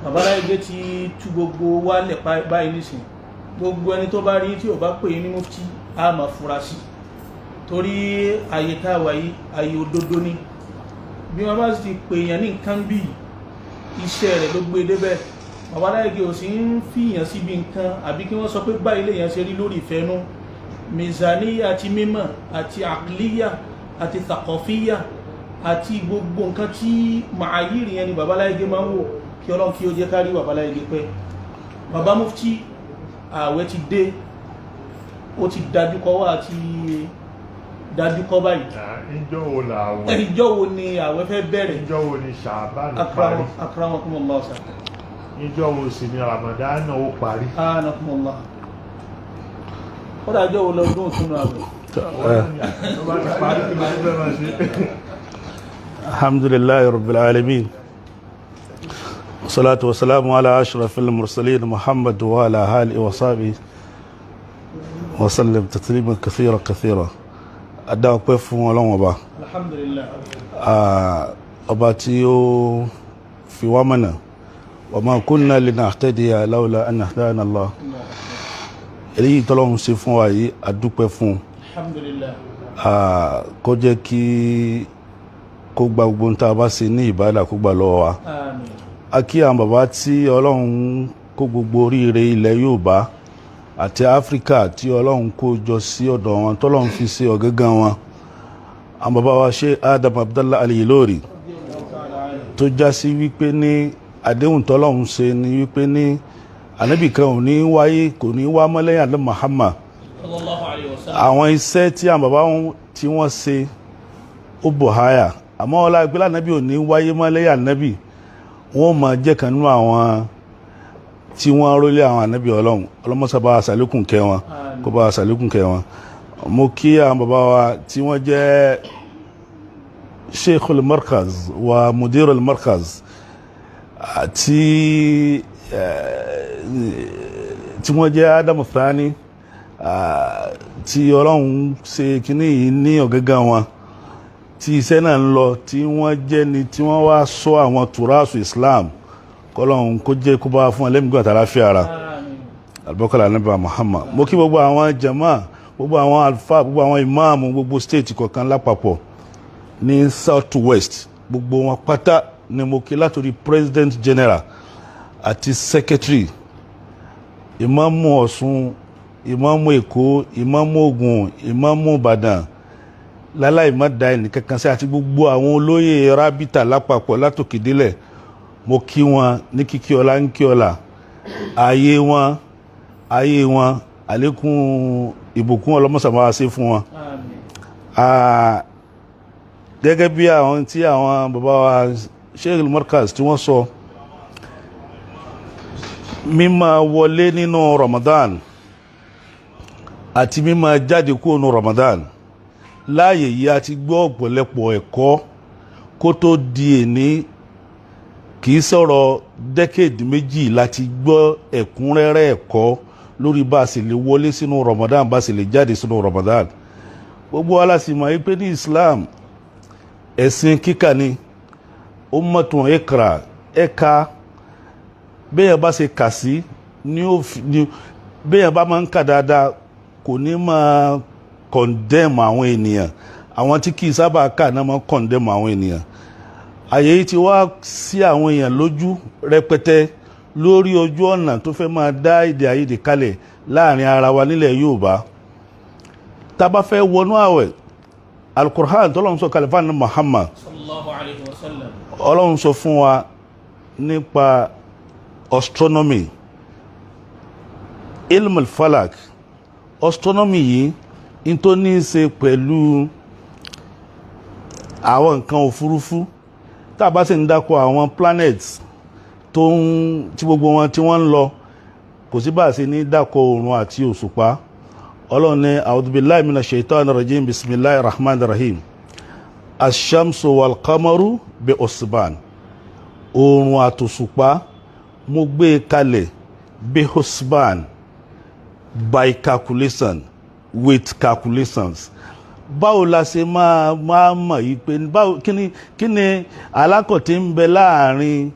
bàbá láìgbé ti tú gbogbo wálẹ̀ báyìí nísìn gbogbo ẹni tó bá rí tí ò bá pè ní mufti a máa fura sí torí àyè tá a wà yìí àyè òdodo ni bí wọ́n bá sì pè yàn ní nǹkan bí iṣẹ́ rẹ̀ ló gbé débẹ̀ bàbá láìgbé ò sí ń fìyàn síbi nǹkan àbí kí wọ́n sọ pé báyìí lèèyàn ṣe rí lórí ìfẹ́nú mizaniya àti mímọ̀ àti àkìlíyà àti tàkọ̀fíyà àti gbogbo nǹkan tí màáyìrì yẹn ni bàbá láìgbé máa ń wò kí Ọlọ́run kí ó jẹ́ kárí bàbá láìgbé pẹ́ bàbá mufti ààwẹ̀ ti dé ó ti dájú kọ́ wá àti dájú kọ́ báyìí ìjọ́ wo làwẹ̀ ìjọ́ wo ni ààwẹ̀ fẹ́ bẹ̀rẹ̀ ìjọ́ wo ni Ṣàbánù parí akramakumullah sa ìjọ́ wo sì ni Ramadan ó parí anakumullah ó dájọ́ wo lọ́dún òtúnú ààwẹ̀ alhamdulillahi rabbil alamin والصلاة والسلام على أشرف المرسلين محمد وعلى آله وصحبه وسلم تسليما كثيرا كثيرا أدعو بفهم ولهم أبا الحمد لله أبا تيو في ومنا وما كنا لنهتدي لولا أن هدانا الله èyí tọ́lọ́run ṣe fún wa yìí a dúpẹ́ fún alhamdulillah kó jẹ́ kí kó gba gbogbo nta bá ṣe ní ìbádà kó gbà lọ́wọ́ wa àmín a kí àwọn bàbá tí Ọlọ́run kó gbogbo oríire ilẹ̀ Yorùbá àti Áfíríkà tí Ọlọ́run kó jọ sí ọ̀dọ̀ wọn tọ́lọ́run fi ṣe ọ̀gángan wọn àwọn bàbá wa ṣe Adam Abdallah Al-Ilori tó já sí wípé ní àdéhùn tọ́lọ́run ṣe ni wípé ní ànábì kan ò ní wáyé kò ní wá mọ́ lẹ́yìn ànábì Muhammad sallallahu alaihi wasallam àwọn iṣẹ́ tí àwọn bàbá wọn tí wọ́n ṣe ó bò háyà àmọ́ ọlá ìpínlẹ̀ ànábì ò ní wáyé mọ́ lẹ́yìn ànábì wọ́n máa jẹ́ kan nínú àwọn tí wọ́n rólé àwọn ànábì Ọlọ́run ọlọ́mọ́sá bá ṣàlékún kẹ́ wọn kó bá ṣàlékún kẹ́ wọn mo kí àwọn bàbá wa tí wọ́n jẹ́ Sheikhul Markaz wa Mudirul Markaz tí wọ́n jẹ́ Adam Thani tí Ọlọ́run ṣe kíní yìí ní ọ̀gángan wọn tí iṣẹ́ náà ń lọ tí wọ́n jẹ́ ni tí wọ́n wá sọ àwọn tùrásù Islam kọ́lọ́run kó jẹ́ kó bá fún ẹlẹ́mìgbọ́n àtàláfíà ara albọ́kọ̀lá anábà Muhammad mo kí gbogbo àwọn jama gbogbo àwọn alfa gbogbo àwọn imáàmù gbogbo state kọ̀ọ̀kan lápapọ̀ ní south west gbogbo wọn pátá ni mo kí látòrí president general àti secretary ìmáàmù Ọ̀ṣun ìmáàmù Èkó ìmáàmù Ògùn ìmáàmù Ìbàdàn láláì má da ẹnì kankan sí àti gbogbo àwọn olóyè rábítà lápapọ̀ látòkèdélẹ̀ mo kí wọn ní kíkí ọlá ń kí ọlá ayé wọn àlékún ìbùkún ọlọ́mọsàmáwá sí fún wọn gẹ́gẹ́ bí àwọn tí àwọn bàbá wa Sheikh Markaz tí wọ́n sọ mímá wọlé nínú Ramadan àti mímá jáde kúrò nínú Ramadan láàyè yìí a ti gbọ́ ọ̀pọ̀lọpọ̀ ẹ̀kọ́ kó tó di èní kìí sọ̀rọ̀ dẹ́kẹ̀dì méjì láti gbọ́ ẹ̀kúnrẹ́rẹ́ ẹ̀kọ́ lórí bá a sì lè wọlé sínú Ramadan bá a sì lè jáde sínú Ramadan gbogbo alásìmọ̀ yìí pé ní Islam ẹ̀sìn kíkà ni ummatun ikra ẹ̀ka bẹ́yàn bá ṣe kà sí ní bẹ́yàn bá máa ń kà dáadáa kò ní máa condemn àwọn ènìyàn àwọn tí kìí sábà kà náà máa condemn àwọn ènìyàn àyè yìí ti wá sí àwọn èèyàn lójú rẹpẹtẹ lórí ojú ọ̀nà tó fẹ́ máa dá èdè àìyedè kalẹ̀ láàrin ara wa nílẹ̀ Yorùbá tá bá fẹ́ wọnú àwẹ̀ Al-Qur'an tọ́lọ́run sọ kalẹ̀ fún Muhammad sallallahu alaihi wasallam Ọlọ́run sọ fún wa nípa astronomy ilm al-falak astronomy yìí in tó ní í ṣe pẹ̀lú àwọn nǹkan òfurufú tá bá sì ń dákọ̀ àwọn planets tí gbogbo wọn tí wọ́n ń lọ kò sí bá ṣe ní dákọ̀ oòrùn àti òṣùpá Ọlọ́run ní a'udhu billahi minash shaitani rajim bismillahir rahmanir rahim ash-shamsu wal qamaru bi husban oòrùn àtòṣùpá mo gbé kalẹ̀ bi husban by calculation with calculations báwo la ṣe máa mọ̀ yìí pé báwo kí ni alákọ̀tí ń bẹ láàrin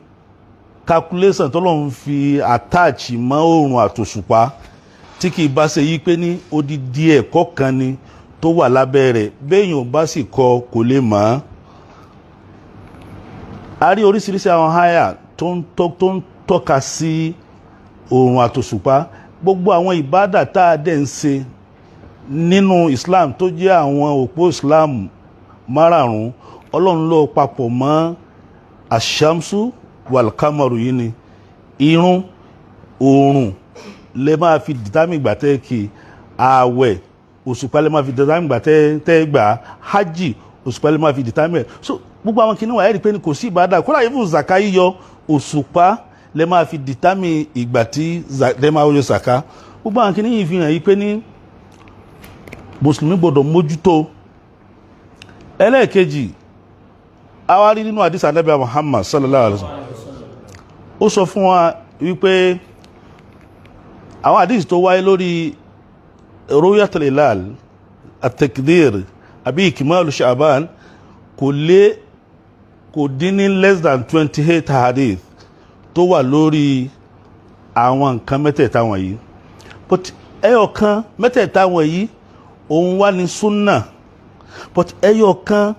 calculation tọ́lọ́run fi attach mọ́ oòrùn àtòṣùpá tí kì í bá ṣe yí pé ní odidi ẹ̀kọ́ kan ni tó wà lábẹ́ rẹ̀ béèyàn bá sì kọ kò lè mọ̀. A rí oríṣiríṣi àwọn háyà tó ń tọ́ka sí oòrùn àtòṣùpá. Gbogbo àwọn ìbádà tá a dẹ̀ ń ṣe nínú Islam tó jẹ́ àwọn òpó Islam márààrún Ọlọ́run ló papọ̀ mọ́ àṣàmsù wàlkámọ̀rù yìí ni. Irun oòrùn lè máa fi dìtámì ìgbà tẹ́ kí, ààwẹ̀ òṣùpá lè máa fi dìtámì ìgbà tẹ́ gbà, hajj òṣùpá lè máa fi dìtámì. So gbogbo àwọn kìnnìún wà rí pé ní kò sí ìbádà kó láyé fún zaka yíyọ òṣùpá lè máa fi dìtámì ìgbà tí lè máa yọ zaka. Gbogbo àwọn kìnnìún yìí fi hàn yí pé ní mùsùlùmí gbọdọ̀ mójútó. Ẹlẹ́ẹ̀kejì awárí nínú àdìsí Ànábì Muhammad sallallahu alaihi wasallam ó sọ fún wa wípé àwọn àdìsí tó wáyé lórí ru'yatul hilal at-takdir àbí ikmalu Sha'ban kò dín ní less than 28 hadith tó wà lórí àwọn nǹkan mẹ́tẹ̀ẹ̀ta wọ̀nyí. But ẹyọkan mẹ́tẹ̀ẹ̀ta wọ̀nyí òun wá ní súnnà, but ẹyọkan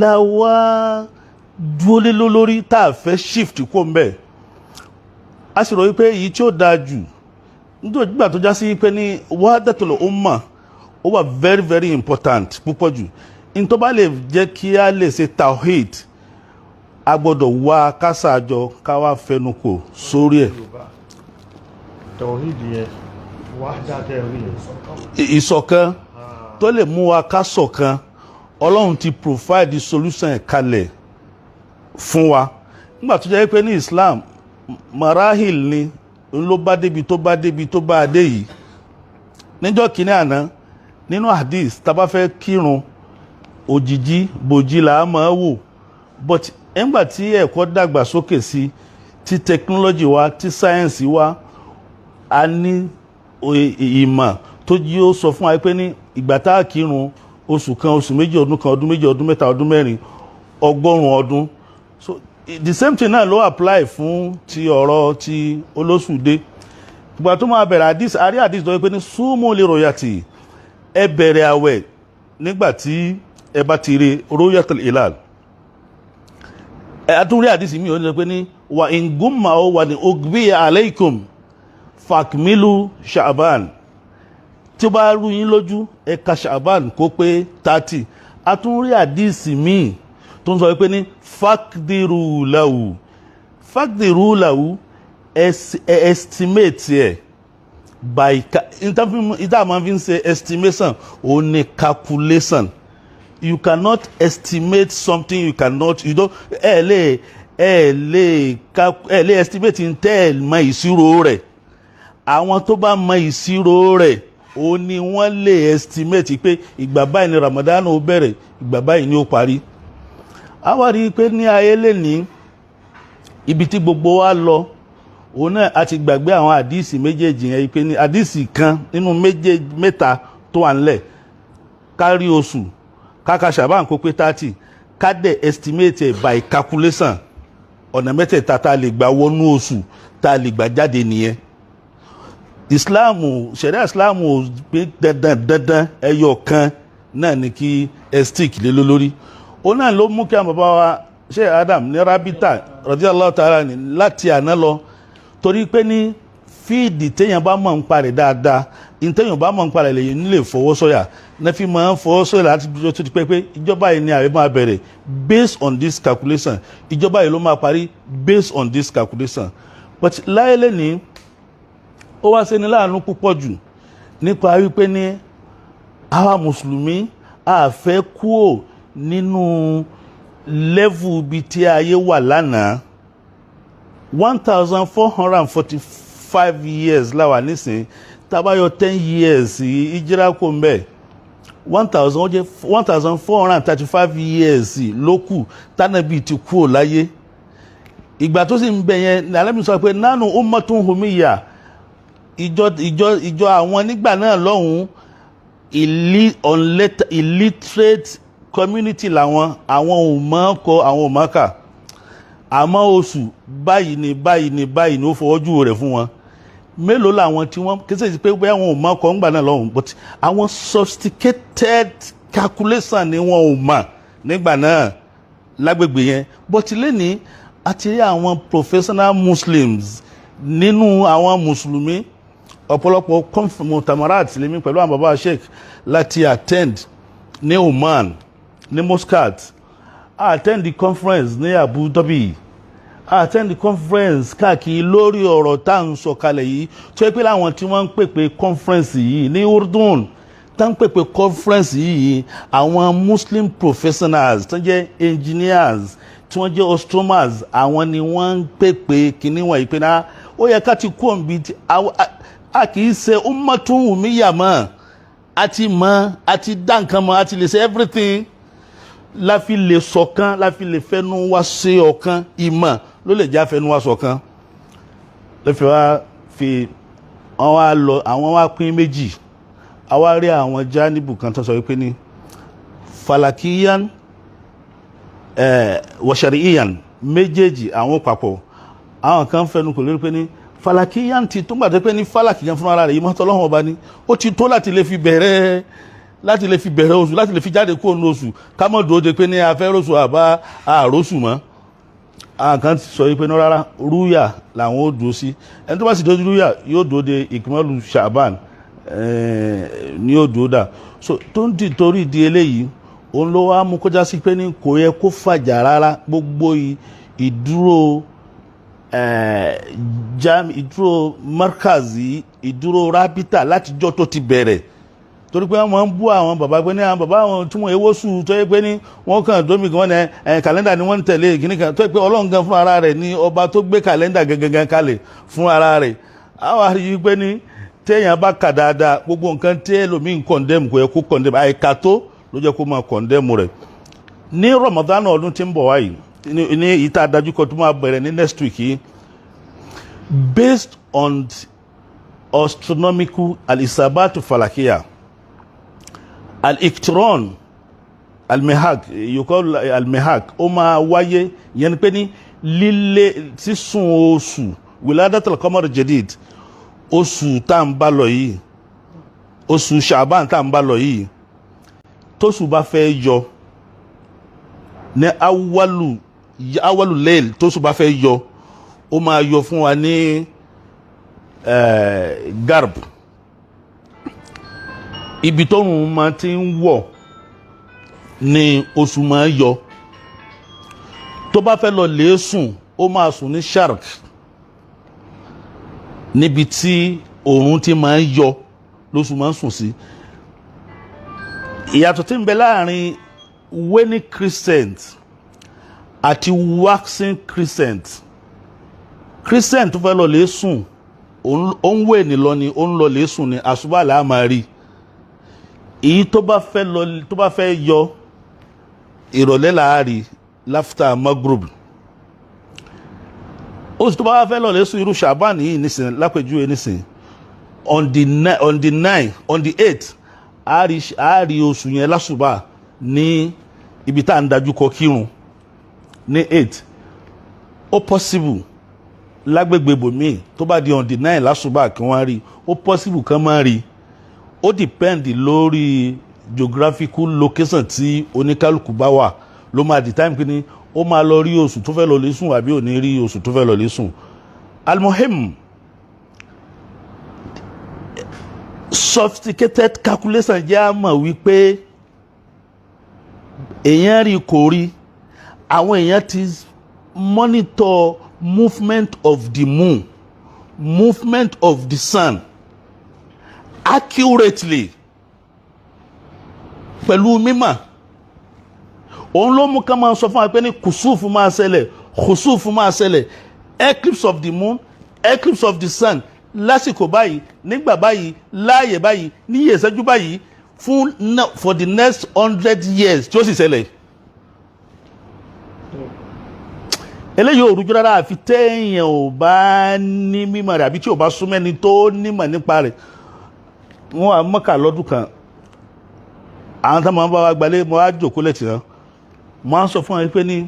láwá dúólé lórí tá a fẹ́ shift kó mbẹ́. A sì rò wípé èyí tí ó dáa jù nígbà tó já sí pé ní wahdatul umma ó wà very very important púpọ̀ jù. In tó bá lè jẹ́ kí a lè ṣe tawhid a gbọ́dọ̀ wá kásàjọ káwá fẹnukò sórí ẹ̀. tawhid yẹn wahda tawhid ìṣọ̀kan tó lè mú wa ká ṣọ̀kan. Ọlọ́run ti provide the solution kalẹ̀ fún wa. Nígbà tó jẹ́ pé ní Islam marahil ni ló bá débi tó bá dé yìí. Níjọ́ kìíní àná nínú hadith tá bá fẹ́ kírun òjìjí bòjí là á máa wò, but nígbà tí ẹ̀kọ́ dàgbà sókè sí, tí technology wa, tí science wa, a ní ìmọ̀ tó jí ó sọ fún wa pé ní ìgbà tá a kírun oṣù kan, oṣù méjì, ọdún kan, ọdún méjì, ọdún mẹ́ta, ọdún mẹ́rin, 100 ọdún. So the same thing náà ló apply fún ti ọ̀rọ̀ ti olóṣùdé. Ìgbà tó máa bẹ̀rẹ̀ àdìs, àrí àdìs tó wípé ní súnmù li ru'yati, ẹ bẹ̀rẹ̀ àwẹ̀ nígbàtí ẹ bá ti rí ru'yatul hilal. Àtúnrí àdìs mi ò ní pé ní wà in gumma ó wà ní ughbiya alaykum fakmilu Sha'ban. Tí ó bá rú yín lójú ẹ ka Sha'ban kó pé 30. Àtúnrí àdìs mi tó ń sọ wípé ní faqdiru lahu estimate ẹ̀ by ìta máa fi ń ṣe estimation ó ní calculation. You cannot estimate something you cannot, you don't, ẹ lè estimate in tẹ́ ẹ mọ ìṣirò rẹ̀. Àwọn tó bá mọ ìṣirò rẹ̀ ó ní wọ́n lè estimate pé ìgbà báyìí ni Ramadan ó bẹ̀rẹ̀, ìgbà báyìí ni ó parí. A wá rí pé ní ayé lè ní ibi tí gbogbo wa lọ òun náà a ti gbàgbé àwọn àdíìsì méjèèjì yẹn pé ní àdíìsì kan nínú mẹ́ta tó wà nílẹ̀ kárí oṣù káka Ṣàbáàn kó pé 30 kádẹ̀ estimate by calculation ọ̀nà mẹ́tẹ̀ẹ̀ta tá a lè gbà wọnú oṣù tá a lè gbà jáde nìyẹn. Ìsìláàmù ṣẹ̀ríà ìsìláàmù ò gbé dandan ẹyọ kan náà ní kí ẹ stick lé lórí. Ó náà ló mú kí àwọn bàbá wa Sheikh Adam ní Rabita radiyallahu ta'ala ní láti àná lọ torí pé ní fíìdì téèyàn bá mọ̀ ń parẹ̀ dáadáa ìtẹ́yìn bá mọ̀ ń parẹ̀ lèyìn nílé fọwọ́sọ̀yà náà fi máa ń fọwọ́sọ̀yà láti dúró tó ti pé ìjọba yìí ni àwẹ̀ máa bẹ̀rẹ̀ based on this calculation, ìjọba yìí ló máa parí based on this calculation. But láyé lẹ́ni ó wá ṣe ní láàánú púpọ̀ jù nípa wípé ní àwa mùsùlùmí a fẹ́ kúò nínú level bí tí ayé wà lánàá 1445 years láwà nísìn tàbáyọ 10 years ìjírá kò mbẹ̀ 1435 years lókù tánàbí ti kúò láyé. Ìgbà tó sì ń bẹ̀ yẹn Ànábì sọ pé nánú ummatun humiyya ìjọ àwọn nígbà náà lọ́hùn illiterate community làwọn àwọn òmọ́kọ àwọn òmọ́kà àmọ́ oṣù báyìí ni ó fọwọ́jú rẹ̀ fún wọn. Mélòó làwọn tí wọ́n kí sẹ́yìn pé bóyá wọn ò mọ̀ kọ́ ńgbà náà lọ́hùn, but àwọn sophisticated calculation ni wọn ò mọ̀ nígbà náà lágbègbè yẹn. But lẹ́ni àti rí àwọn professional Muslims nínú àwọn mùsùlùmí, ọ̀pọ̀lọpọ̀ mutamarat lèmi pẹ̀lú àwọn bàbá sheikh láti attend ní Oman, ní Muscat, attend the conference ní Abu Dhabi, attend the conference káàkiri lórí ọ̀rọ̀ tá à ń sọ kalẹ̀ yìí, tó yẹ pé láwọn tí wọ́n ń pèpè conference yìí ní Urdun, tá ń pèpè conference yìí, àwọn Muslim professionals tó jẹ́ engineers, tí wọ́n jẹ́ astronomers, àwọn ni wọ́n ń pèpè kíní wọ̀nyí pé náà ó yẹ ká ti kó òǹbí a kì í ṣe ummatun ummiya mọ́, àti mọ́, àti dá nǹkan mọ́, àti lè ṣe everything, la fi lè ṣọ̀kan, la fi lè fẹnu wa ṣe ọ̀kan, ìmọ̀ ló lè já fẹnu wa ṣọ̀kan. ló fi wá fi àwọn wá pín méjì. A wá rí àwọn jánìbù kan tó sọ wípé ní falakiyan wa shari'iyan, méjèèjì àwọn papọ̀. Àwọn kan fẹnu kò lórí pé ní falakiyan ti tó gbàdé pé ní falakiyan fún ara rẹ̀ yìí mọ́tò Ọlọ́run ọba ni ó ti tó láti lè fi bẹ̀rẹ̀ oṣù, láti lè fi jáde kó nu oṣù, ká mọ̀ dúró de pé ní afẹ́rọ́sù àbá àròsù mọ́. Àwọn kan sọ wípé ní rárá rúyà làwọn ó dúró sí. Ẹni tó bá sì dójú rúyà yóò dúró de ìkìmọ́lù Ṣàbán ní ó dúró dà. So tó ń torí di eléyìí òun ló wá mú kọjá sí pé ní kò yẹ kó fàjà rárá. Gbogbo ìdúró ìdúró MARKAZ, ìdúró rábítà látijọ́ tó ti bẹ̀rẹ̀, torí pé wọ́n ń bú àwọn bàbá pé ní àwọn bàbá àwọn tí wọ́n ewó sùn tó yẹ pé ní wọ́n kàn dómi gan ní kàlẹ́ndà ni wọ́n ń tẹ̀lé kíní kan, tó yẹ pé Ọlọ́run gan fún ara rẹ̀ ní ọba tó gbé kàlẹ́ndà gangan kalẹ̀ fún ara rẹ̀. Àwọn àríyí pé ní téèyàn bá kà dáadáa gbogbo nǹkan tí ẹlòmíì ń kọ̀ndẹ́mù kò yẹ kó kọ̀ndẹ́mù, àìkà tó ló jẹ́ kó máa kọ̀ndẹ́mù rẹ̀. Ní Ramadan ọdún tí ń bọ̀ wáyìí ní ìta adájúkọ tó máa bẹ̀rẹ̀ ní next week yìí, based on astronomical al-isabatu falakiya, al-iktron, al-mihak, you call al-mihak, ó máa wáyé yẹn pé ní lílé sísun oṣù wiladatul qamar jadid, oṣù tá ń bá lọ yìí, oṣù Ṣàbán tá ń bá lọ yìí, tóṣù bá fẹ́ yọ ní awalu leil, tóṣù bá fẹ́ yọ ó máa yọ fún wa ní garb, ibi tóòrùn máa ti ń wọ̀ ní oṣù máa yọ. Tó bá fẹ́ lọ lè sùn ó máa sùn ní sharq, níbi tí òòrùn ti máa ń yọ lóṣù máa ń sùn sí. Ìyàtọ̀ tí ń bẹ láàrin waning crescent àti waxing crescent, crescent tó fẹ́ lọ lè sùn ó ń wé ní lọ ni ó ń lọ lè sùn ní àṣùbà là máa rí. Èyí tó bá fẹ́ yọ ìrọ̀lẹ́ láàárí láfta maghrib. Oṣù tó bá fẹ́ lọ lè sùn irú Ṣàbán yìí nísìn lápèjúwe nísìn on the 8th àárí oṣù yẹn lásùbà ní ibi tá à ń dájú kọ kírun ní 8. Ó possible lágbègbè bòmíì tó bá di on the 9 lásùbà kí wọ́n rí, ó possible kán máa rí. Ó depend lórí geographical location tí oníkálukú bá wà ló máa di time kíní ó máa lọ rí oṣù tó fẹ́ lọ lè sùn àbí ò ní rí oṣù tó fẹ́ lọ lè sùn. Al-muhim, sophisticated calculation jẹ́ àmọ̀ wípé èèyàn rí kò rí, àwọn èèyàn ti monitor movement of the moon, movement of the sun accurately pẹ̀lú mímọ̀. Òun ló mú ká máa sọ fún wa pé ní kùsùfù máa ṣẹlẹ̀, kùsùfù máa ṣẹlẹ̀, eclipse of the moon, eclipse of the sun lásìkò báyìí, nígbà báyìí, láàyè báyìí, níyè ìṣẹ́jú báyìí for the next 100 years tí ó sì ṣẹlẹ̀. Eléyìí ò rújú rárá àfi téèyàn ò bá ní mímọ̀ rẹ̀ àbí tí ò bá súnmẹ́ni tó nímọ̀ nípa rẹ̀. Wọ́n á Mọ́kà lọ́dún kan, àwọn táwọn bá wá gbalé mo á jòkó lẹ́tì náà, mo á sọ fún wọn pé ní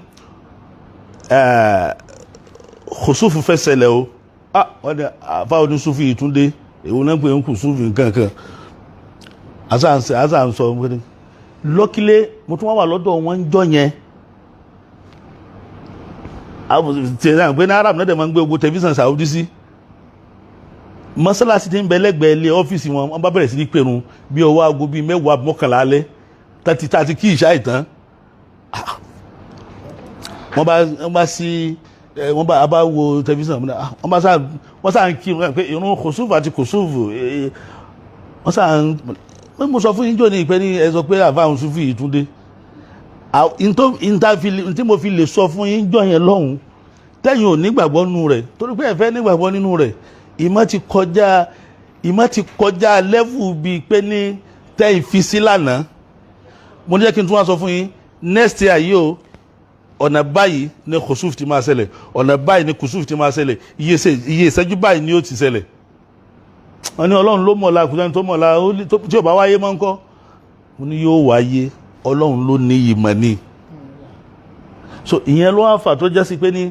kùsùfù fẹ́ ṣẹlẹ̀ o wọ́n ní àfáwọn oníṣúfì ìtúndé èwo náà pé ń kùsùfù nǹkan àṣà ń sọ pé lọ́kílé mo tún wá wà lọ́dọ̀ wọn ń jọ yẹn tẹ̀sán pé ní arab náà dẹ̀ máa ń gbé ogun tẹlifíṣàn Saudi sí mọ́sálásí tí ń bẹ lẹ́gbẹ̀ẹ́ ilé ọ́fíìsì wọn wọ́n bá bẹ̀rẹ̀ sí ní pèrún bí ọwọ́ aago bíi 10 mọ́kànlá alẹ́ tàti kí ìṣá ìtàn wọ́n bá wo tẹlifíṣàn wọ́n sáà ń kí pé irun kòsúfù àti kòsúfù wọ́n sáà ń mo sọ fún yíjọ́ ní ìpẹ́ ní ẹ sọ pé àfáàhùn súfì ìtúndé tí mo fi lè sọ fún yíjọ́ yẹn lọ́hùn tẹ́yìn ò nígbàgbọ́ nínú rẹ̀ torí pé ẹ fẹ́ nígbàgbọ́ nínú rẹ̀ ìmọ̀ ti kọjá lẹ́fù bíi pé ní tẹ́yìn fi sí lánàá mo ní jẹ́ kí n tún wá sọ fún yín next year yìí o ọ̀nà báyìí ni kòsúfù ti máa ṣẹlẹ̀ ọ̀nà báyìí ni kòsúfù ti máa ṣẹlẹ̀ iye ìṣẹ́jú báyìí ni ó ti ṣẹlẹ̀ wọ́n ní ọlọ́run ló mọ̀lá kùsàn tó mọ̀lá tí ò bá wáyé mọ́ ń kọ́ mo ní yóò wáyé ọlọ́run ló ní ìmọ̀ ni so ìyẹn ló wá fà tó jẹ́ sí pé ní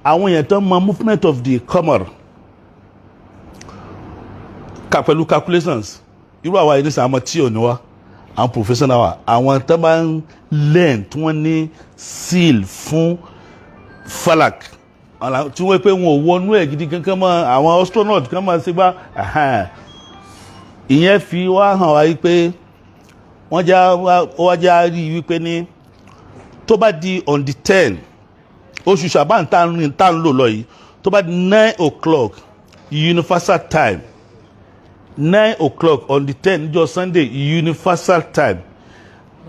àwọn èèyàn tó mọ movement of the qamar pẹ̀lú calculations irú àwa yìí ní sàmọ́ tí ò ní wá àwọn professional wa àwọn tó bá ń learn tí wọ́n ní seal fún falak tí wọ́n pé wọn ò wọnú ẹ̀ gidi kankan mọ́ àwọn astronaut kan máa ṣe gbá ìyẹn fi wá hàn wá wípé wọ́n já rí wípé ní tó bá di on the 10 oṣù Ṣàbán tá ń lò lọ yìí tó bá di 9 o'clock universal time 9 o'clock on the 10 níjọ́ Sunday universal time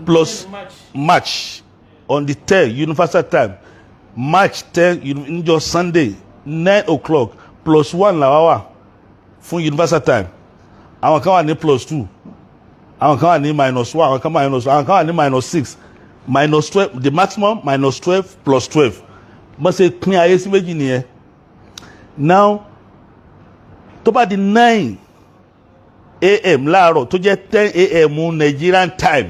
plus March on the 10 universal time March 10 níjọ́ Sunday 9 o'clock plus 1 làwa wà fún universal time àwọn kan wà ní plus 2 àwọn kan wà ní minus 1 àwọn kan wà ní minus 6 minus 12 the maximum minus 12 plus 12 bọ́n ṣe pín ayé sí méjì nìyẹn now tó bá di 9 a.m. láàárọ̀ tó jẹ́ 10 a.m. Nigerian time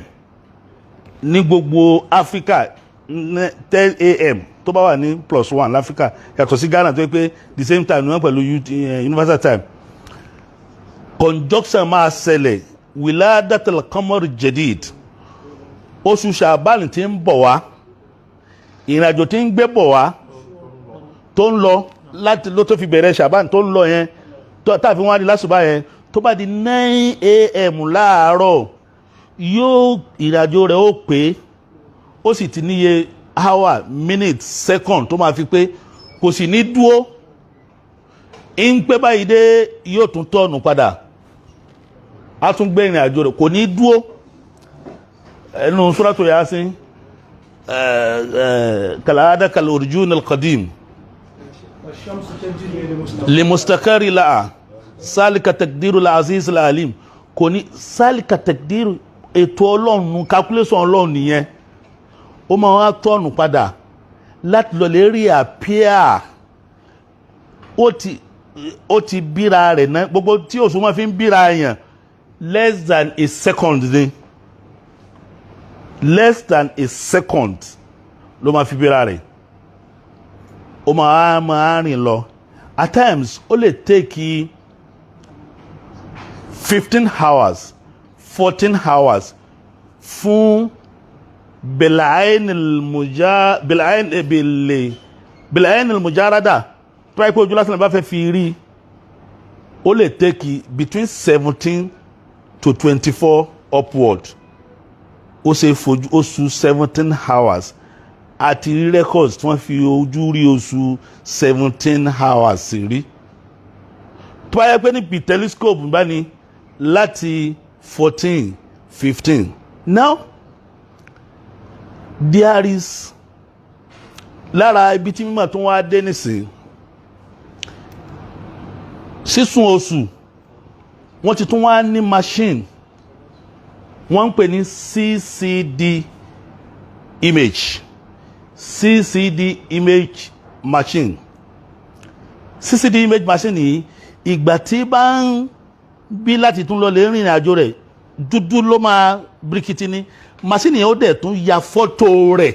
ní gbogbo Africa 10 a.m. tó bá wà ní plus 1 láfíríkà yàtọ̀ sí Ghana tó yẹ pé the same time ní wọ́n pẹ̀lú universal time conjunction máa ṣẹlẹ̀ wiladatul qamar jadid oṣù Ṣàbán tí ń bọ̀ wá ìrìnàjò tí ń gbé bọ̀ wá tó ń lọ láti ló tó fi bẹ̀rẹ̀ Ṣàbán tó ń lọ yẹn tàbí wọ́n á di lásùbá yẹn tó bá di 9 a.m. láàárọ̀ yóò ìrìnàjò rẹ̀ ó pé ó sì ti níye hour minute second tó máa fi pé kò sì ní dúó ń pé báyìí dé yóò tún tọ́ọ̀nù padà á tún gbé ìrìnàjò rẹ̀ kò ní dúó ẹnu Suratu Yasin kàlàádá kàlòrìjún al-qadim limustaqarri la'a sálìkà takdiru al-aziz al-alim kò ní sálìkà takdiru ètò ọlọ́run calculation ọlọ́run nìyẹn ó máa wá tọ́ọ̀nù padà láti lọ lè rí àpíà ó ti bíra rẹ̀ náà gbogbo tí òṣù máa fi ń bíra èèyàn less than a second ni less than a second ló máa fi bíra rẹ̀ ó máa rìn lọ at times ó lè take 15 hours 14 hours fún بالعين المجاردة tó wáyé pé ojú lásán bá fẹ́ fi rí ó lè take between 17 to 24 upward ó ṣe fojú oṣù 17 hours àti rí records tí wọ́n fi ojú rí oṣù 17 hours rí tó wáyé pé níbi telescope bá ní láti 14 15 now there is lára ibi tí mímọ̀ tó wá dé nísìn sísun oṣù wọ́n ti tún wá ní machine wọ́n ń pè ní CCD image machine CCD image machine yìí ìgbà tí bá ń bí láti tún lọ lè rìnrìn àjò rẹ̀ dúdú ló máa bíríkìtì ní machine yẹn ó dẹ̀ tún ya fọ́tò rẹ̀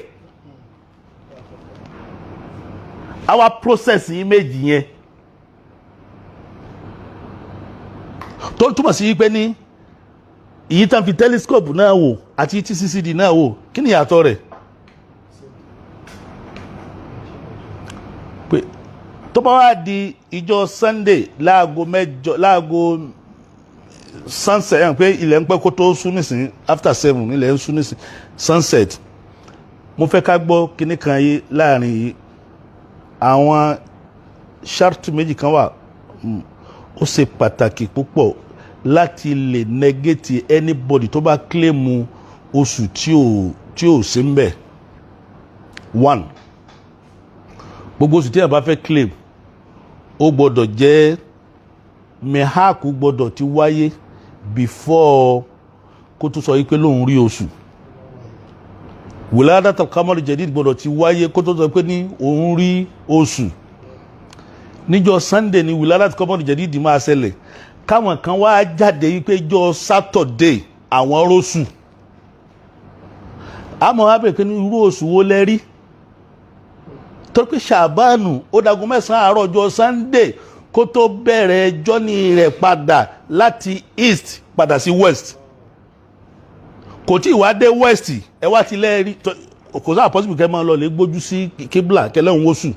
àwa process image yẹn tó túmọ̀ sí pé ní èyí tán fi telescope náà wò àti tí CCD náà wò kí ni ìyàtọ̀ rẹ̀ pé tó bá wá di ìjọ Sunday láago mẹ́jọ láago sunset yẹn pé ilẹ̀ ń pẹ́ kó tó sún nísìn after 7 ilẹ̀ ń sún nísìn sunset mo fẹ́ ká gbọ́ kíní kan yé láàrin yìí àwọn ṣáàtì méjì kan wà ó ṣe pàtàkì púpọ̀ láti lè negate anybody tó bá claim oṣù tí ò sí ń bẹ̀. 1 gbogbo oṣù tí yàrá bá fẹ́ claim ó gbọ́dọ̀ jẹ́ mẹ́hàkù gbọ́dọ̀ ti wáyé before kó tó sọ wípé lóun rí oṣù wìládàtà kámọ́rì jẹ̀díd gbọ́dọ̀ ti wáyé kó tó sọ pé ní òun rí oṣù níjọ́ Sunday ni wìládàtà kámọ́rì jẹ̀díd máa ṣẹlẹ̀ káwọn kan wá jáde wípé jọ́ Saturday àwọn róṣù àmọ́ wá bẹ̀rẹ̀ pé ní irú oṣù wo lẹ rí tó pé ṣàbánù ó dagun 9 àárọ̀ ọjọ́ Sunday kó tó bẹ̀rẹ̀ jọ́ni rẹ̀ padà láti east padà sí west kò tí ìwá dé west ẹ wá ti lẹ́ẹ̀rí kò sáà possible kẹ́ máa lọ lè gbójú sí kíbla kẹlẹ́hùn oṣù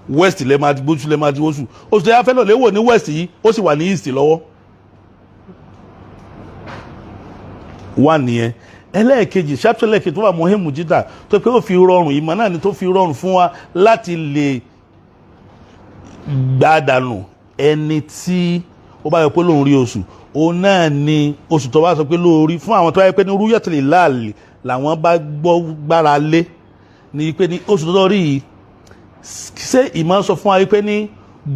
west lẹ́ máa ti gbójú lẹ́ máa ti oṣù oṣù tó yá fẹ́ lọ lè wò ní west yìí ó sì wà ní east lọ́wọ́ 1 nìyẹn ẹlẹ́ẹ̀kejì ṣàpṣẹ́lẹ̀kejì tó wà mọ́hẹ́mù jídà tó pé ó fi rọrùn ìmọ̀ náà ni tó fi rọrùn fún wa láti lè gbádànù ẹni tí ó bá yọ pé lóun rí oṣù òun náà ni oṣù tó bá sọ pé lóorí fún àwọn tó bá yẹ pé ní rúyàtìlì láàlì làwọn bá gbọ́ gbára lé ni pé ní oṣù tó rí yìí ṣé ìmọ̀ sọ fún wa pé ní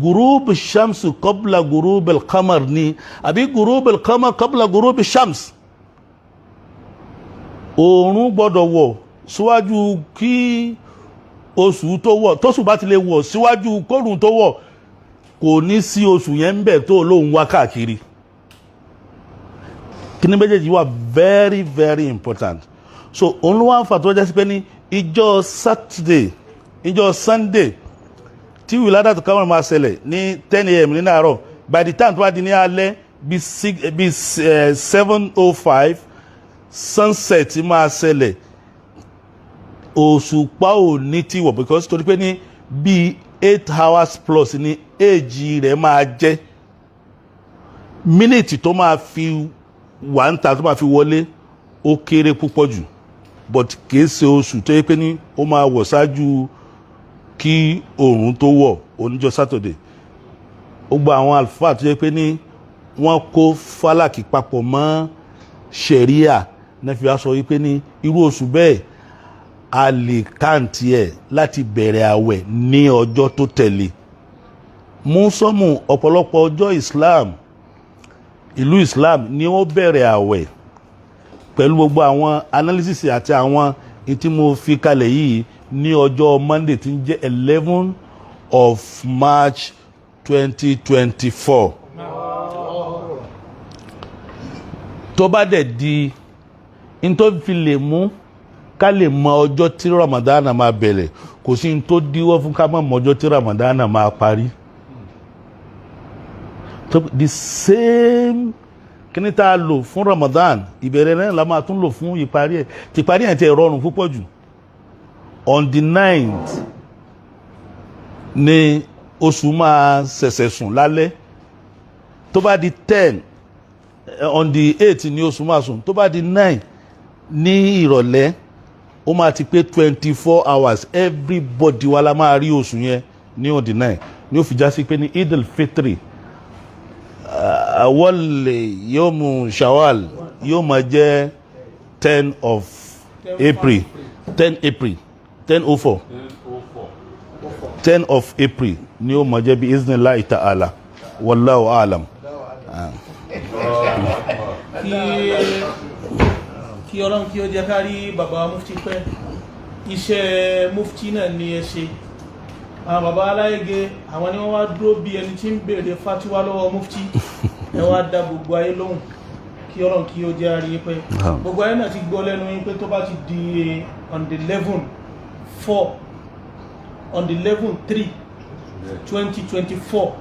gurub shamsu qabla gurub al-qamar ni àbí gurub al-qamar qabla gurub shams oòrùn gbọ́dọ̀ wọ̀ síwájú kí oṣù tó wọ̀ tóṣù bá ti lè wọ̀ síwájú kórùn tó wọ̀ kò ní sí oṣù yẹn ń bẹ̀ tó lóun wá káàkiri kí ní méjèèjì wà very very important so òun ló wá ń fà tó jẹ́ sí pé ní ìjọ Saturday ìjọ Sunday tí wìládà tó káwọn máa ṣẹlẹ̀ ní 10 a.m. ní àárọ̀ by the time tó bá di ní alẹ́ bí 7:05 sunset máa ṣẹlẹ̀ òṣùpá ò ní tí wọ̀ because torí pé ní bí 8 hours plus ní èjì rẹ̀ máa jẹ́ mínítì tó máa fi wà ń ta tó máa fi wọlé ó kéré púpọ̀ jù but kìí ṣe oṣù tó yẹ pé ní ó máa wọ̀ ṣáájú kí oòrùn tó wọ̀ oníjọ́ Saturday ó gba àwọn àlùfáà tó yẹ pé ní wọ́n kó fálàkì papọ̀ mọ́ ṣẹ̀ríà náà fi wá sọ wípé ní irú oṣù bẹ́ẹ̀ a lè káǹtì ẹ̀ láti bẹ̀rẹ̀ àwẹ̀ ní ọjọ́ tó tẹ̀lé mú sọ́mù ọ̀pọ̀lọpọ̀ ọjọ́ Islam ìlú Islam ni ó bẹ̀rẹ̀ àwẹ̀ pẹ̀lú gbogbo àwọn analysis àti àwọn tí mo fi kalẹ̀ yìí ní ọjọ́ Monday tí ń jẹ́ 11 of March 2024 tó bá dẹ̀ di in tó fi lè mú ká lè mọ ọjọ́ tí Ramadan máa bẹ̀rẹ̀ kò sí in tó díwọ́ fún ká mọ̀ ọjọ́ tí Ramadan máa parí the same kíní tá a lò fún Ramadan ìbẹ̀rẹ̀ náà la máa tún lò fún ìparí ẹ̀ tí ìparí ẹ̀ ti rọrùn púpọ̀ jù on the 9th ni oṣù máa ṣẹ̀ṣẹ̀ sùn lálẹ́ tó bá di 10 on the 8th ni oṣù máa sùn tó bá di 9 ní ìrọ̀lẹ́ ó máa ti pé 24 hours everybody wa la máa rí oṣù yẹn ní on the 9 ni ó fi já sí pé ní Eid al-Fitri awọ́lẹ̀ yóò mú Shawwal yóò máa jẹ́ 10 of April 10/04 10 of April ni ó máa jẹ́ bí iznillahi ta'ala wallahu a'lam. Kí Ọlọ́run kí ó jẹ́ ká rí bàbá mufti pẹ́ iṣẹ́ mufti náà ni ẹ ṣe àwọn bàbá aláyége àwọn ni wọ́n wá dúró bí ẹni tí ń béèrè fatiwa lọ́wọ́ mufti ẹ wá dá gbogbo ayé lóhùn kí Ọlọ́run kí ó jẹ́ rí pẹ́ gbogbo ayé náà ti gbọ́ lẹ́nu yín pé tó bá ti di on the 11/4 on the 11/3 2024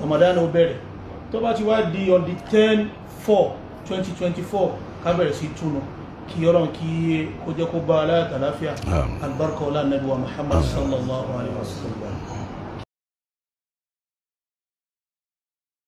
Ramadan ó bẹ̀rẹ̀ tó bá ti wá di on the 10/4/2024 ká bẹ̀rẹ̀ sí túnú kí Ọlọ́run kí ó jẹ́ kó bá aláàtàláfíà albarka ọlá Ànábì wa Muhammad sallallahu alaihi wasallam.